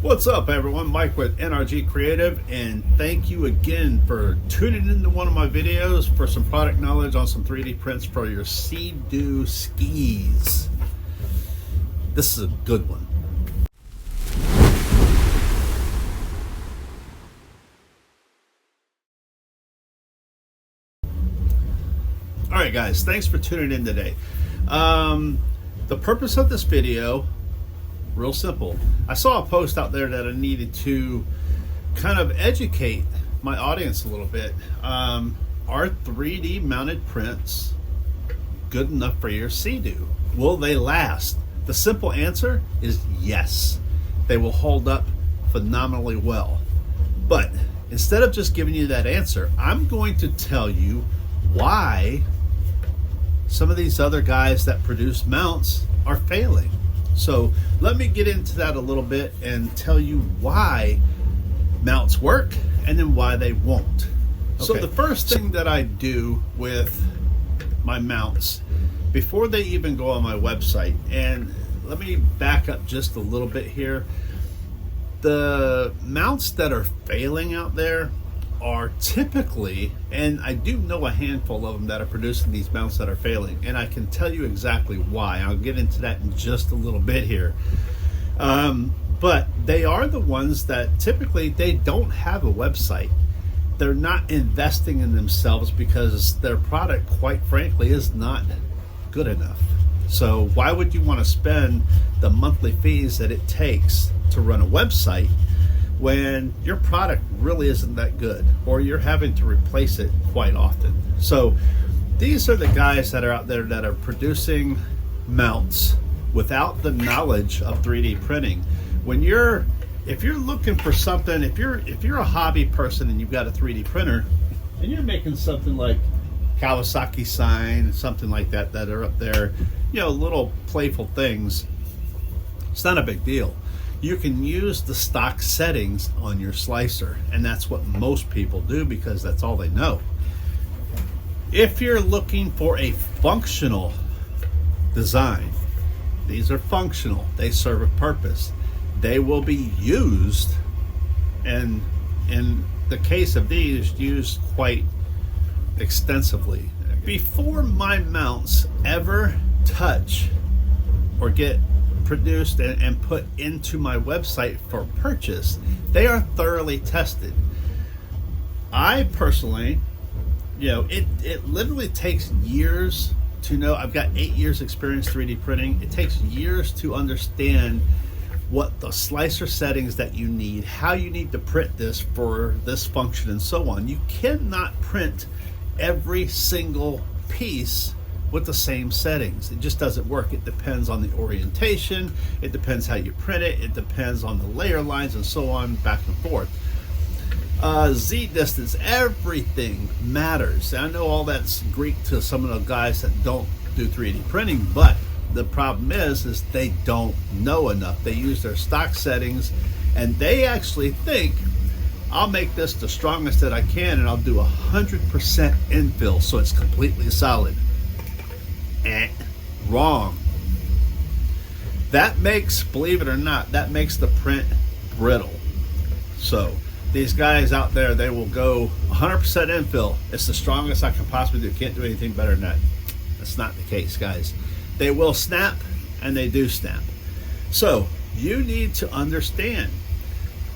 What's up, everyone? Mike with NRGcreativ, and thank you again for tuning into one of my videos for some product knowledge on some 3D prints for your seadoo skis. This is a good one. Alright guys, thanks for tuning in today. The purpose of this video, real simple. I saw a post out there that I needed to kind of educate my audience a little bit. Are 3D mounted prints good enough for your seadoo? Will they last? The simple answer is yes. They will hold up phenomenally well. But instead of just giving you that answer, I'm going to tell you why some of these other guys that produce mounts are failing. So let me get into that a little bit and tell you why mounts work and then why they won't. Okay. So the first thing that I do with my mounts before they even go on my website, and let me back up just a little bit here. The mounts that are failing out there are typically, and I do know a handful of them that are producing these mounts that are failing, and I can tell you exactly why. I'll get into that in just a little bit here. But they are the ones that typically they don't have a website. They're not investing in themselves because their product, quite frankly, is not good enough. So why would you want to spend the monthly fees that it takes to run a website when your product really isn't that good, or you're having to replace it quite often? So these are the guys that are out there that are producing mounts without the knowledge of 3D printing. If you're looking for something, if you're a hobby person and you've got a 3D printer and you're making something like Kawasaki sign, something like that are up there, little playful things, it's not a big deal. You can use the stock settings on your slicer, and that's what most people do because that's all they know. If you're looking for a functional design, these are functional. They serve a purpose. They will be used, and in the case of these, used quite extensively. Before my mounts ever touch or get produced and put into my website for purchase, they are thoroughly tested. I personally, it literally takes years to know. I've got 8 years experience 3D printing. It takes years to understand what the slicer settings that you need, how you need to print this for this function, and so on. You cannot print every single piece with the same settings. It just doesn't work. It depends on the orientation, it depends how you print it, it depends on the layer lines, and so on, back and forth. Z distance, everything matters. I know all that's Greek to some of the guys that don't do 3D printing, but the problem is they don't know enough. They use their stock settings and they actually think, I'll make this the strongest that I can and I'll do 100% infill so it's completely solid. Wrong. That makes, believe it or not, that makes the print brittle. So these guys out there, they will go 100% infill. It's the strongest I can possibly do. Can't do anything better than that. That's not the case, guys. They will snap, and they do snap. So you need to understand.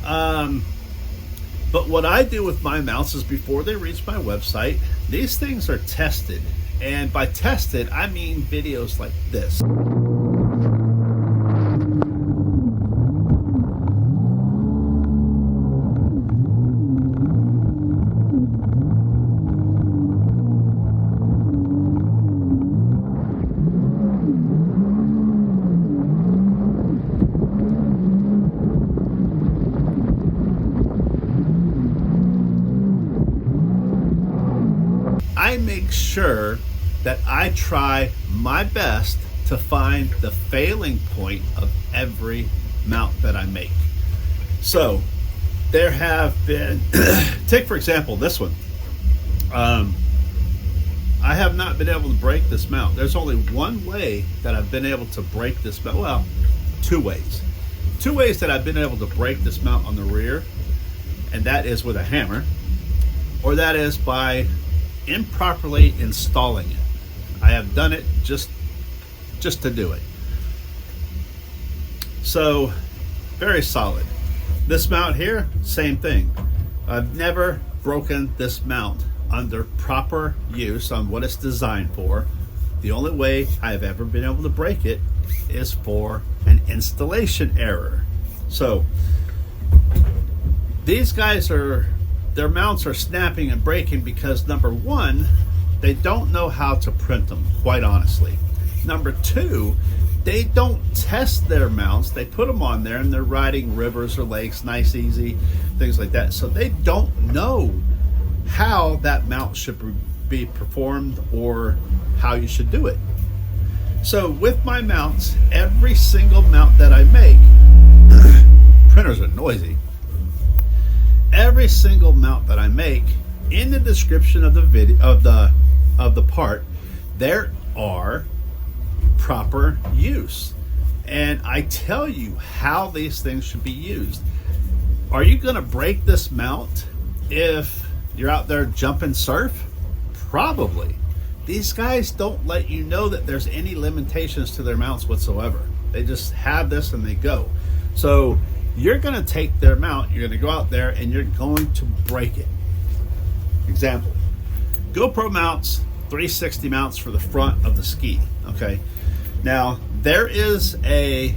But what I do with my mounts is before they reach my website, these things are tested. And by tested, I mean videos like this. I make sure that I try my best to find the failing point of every mount that I make. So there have been, take for example this one. I have not been able to break this mount. There's only one way that I've been able to break this mount. Well, two ways. two ways that I've been able to break this mount on the rear, and that is with a hammer, or that is by improperly installing it. I have done it just to do it. So, very solid. This mount here, same thing. I've never broken this mount under proper use on what it's designed for. The only way I've ever been able to break it is for an installation error. So these guys their mounts are snapping and breaking because, number one, they don't know how to print them, quite honestly. Number two, they don't test their mounts. They put them on there and they're riding rivers or lakes, nice, easy, things like that. So they don't know how that mount should be performed or how you should do it. So with my mounts, every single mount that I make, printers are noisy. Every single mount that I make, in the description of the video of the part, there are proper use, and I tell you how these things should be used. Are you going to break this mount if you're out there jumping surf? Probably. These guys don't let you know that there's any limitations to their mounts whatsoever. They just have this and they go. So you're going to take their mount, you're going to go out there and you're going to break it. Example, GoPro mounts, 360 mounts for the front of the ski. Okay, now there is I've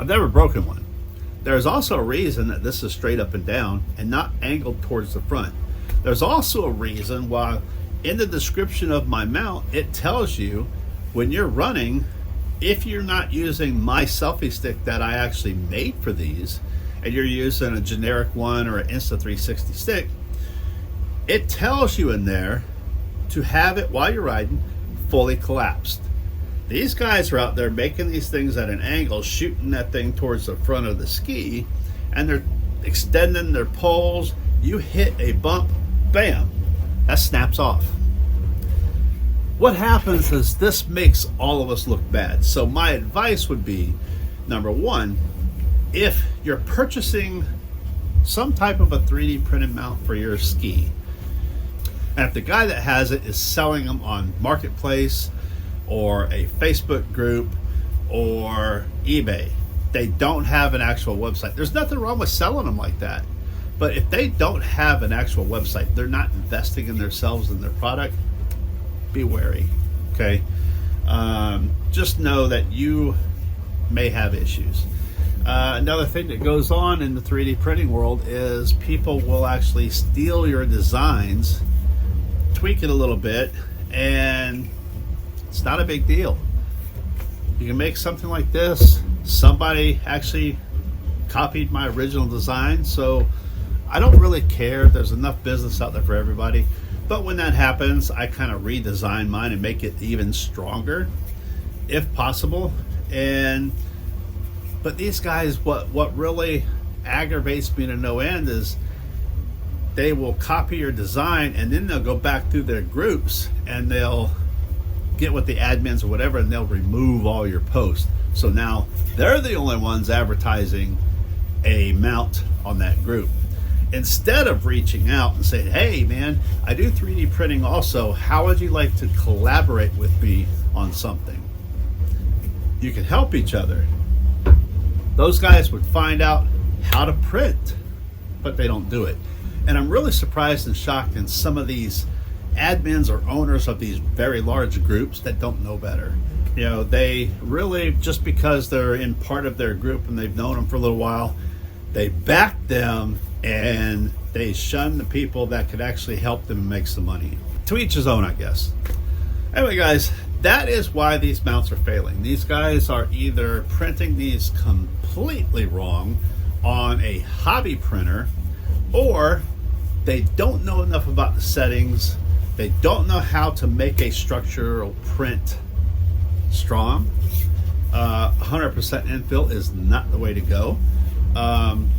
never broken one. There's also a reason that this is straight up and down and not angled towards the front. There's also a reason why in the description of my mount, it tells you when you're running, if you're not using my selfie stick that I actually made for these, and you're using a generic one or an Insta360 stick, it tells you in there to have it while you're riding fully collapsed. These guys are out there making these things at an angle, shooting that thing towards the front of the ski, and they're extending their poles. You hit a bump, bam, that snaps off. What happens is this makes all of us look bad. So my advice would be, number one, if you're purchasing some type of a 3D printed mount for your ski, and if the guy that has it is selling them on Marketplace or a Facebook group or eBay, they don't have an actual website. There's nothing wrong with selling them like that. But if they don't have an actual website, they're not investing in themselves and their product, be wary, okay? Just know that you may have issues. Another thing that goes on in the 3D printing world is people will actually steal your designs, tweak it a little bit, and it's not a big deal. You can make something like this. Somebody actually copied my original design, so I don't really care. There's enough business out there for everybody. But when that happens, I kind of redesign mine and make it even stronger, if possible. But these guys, what really aggravates me to no end is they will copy your design and then they'll go back through their groups and they'll get with the admins or whatever and they'll remove all your posts. So now they're the only ones advertising a mount on that group. Instead of reaching out and saying, hey man, I do 3D printing also, how would you like to collaborate with me on something? You can help each other. Those guys would find out how to print, but they don't do it. And I'm really surprised and shocked in some of these admins or owners of these very large groups that don't know better. You know, they really, just because they're in part of their group and they've known them for a little while, they back them and they shun the people that could actually help them make some money. To each his own, I guess. Anyway, guys, that is why these mounts are failing. These guys are either printing these completely wrong on a hobby printer, or they don't know enough about the settings. They don't know how to make a structural print strong. 100% infill is not the way to go.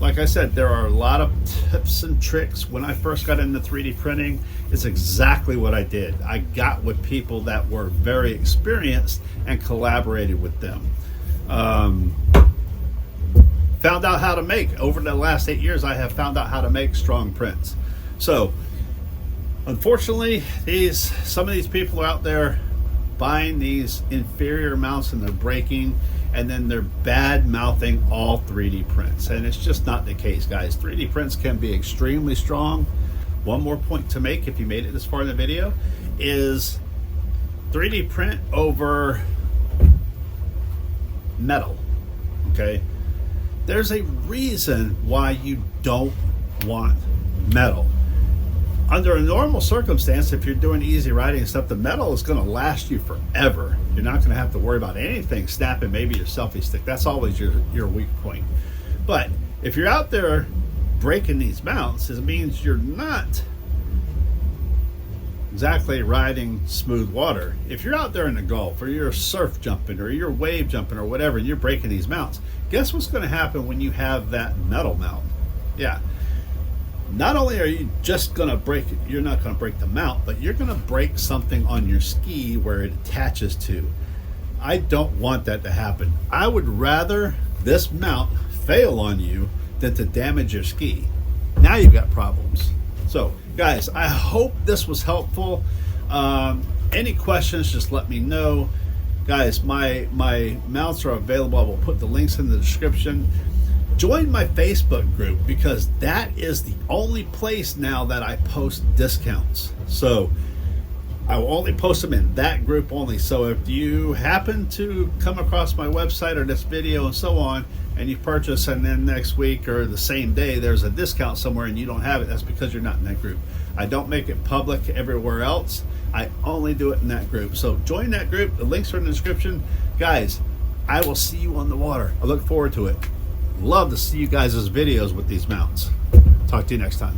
Like I said, there are a lot of tips and tricks. When I first got into 3D printing, it's exactly what I did. I got with people that were very experienced and collaborated with them. found out how to make. Over the last 8 years, I have found out how to make strong prints. So unfortunately, some of these people are out there buying these inferior mounts and they're breaking, and then they're bad mouthing all 3D prints, and it's just not the case, guys. 3D prints can be extremely strong. One more point to make, if you made it this far in the video, is 3D print over metal. Okay, there's a reason why you don't want metal. Under a normal circumstance, if you're doing easy riding and stuff, the metal is going to last you forever. You're not going to have to worry about anything snapping, maybe your selfie stick. That's always your weak point. But if you're out there breaking these mounts, it means you're not exactly riding smooth water. If you're out there in the Gulf, or you're surf jumping, or you're wave jumping, or whatever, and you're breaking these mounts, guess what's going to happen when you have that metal mount? Yeah. Not only are you just going to break, you're not going to break the mount, but you're going to break something on your ski where it attaches to. I don't want that to happen. I would rather this mount fail on you than to damage your ski. Now you've got problems. So guys, I hope this was helpful. Any questions, just let me know. Guys, my mounts are available. I will put the links in the description. Join my Facebook group, because that is the only place now that I post discounts. So I will only post them in that group only. So if you happen to come across my website or this video and so on, and you purchase, and then next week or the same day there's a discount somewhere and you don't have it, that's because you're not in that group. I don't make it public everywhere else. I only do it in that group. So join that group. The links are in the description. Guys, I will see you on the water. I look forward to it. Love to see you guys' videos with these mounts. Talk to you next time.